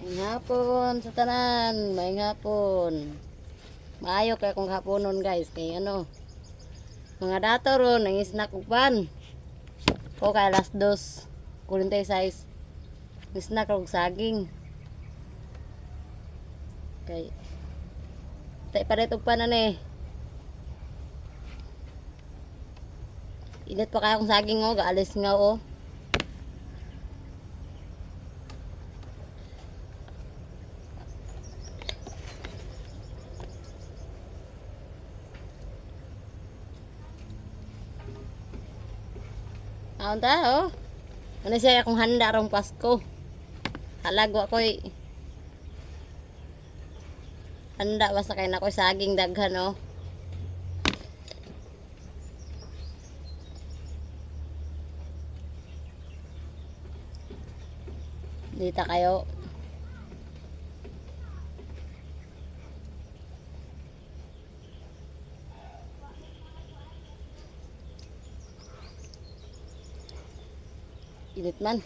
Maayong hapon sa tanan, maayong hapon. Maayo kay kung haponon guys, kay ano. Mga dato ron, ang snack upan. Ko kay alas 2, 46. Snack og saging. Kay tay paret upan na ni. Init pa kaya kung saging oh, gaalis nga oh. Aon ta oh. Ano siya akong handa rong Pasko. Halagwa ko'y handa basta kay na ko'y saging daghan oh. Dita kayo. Init man.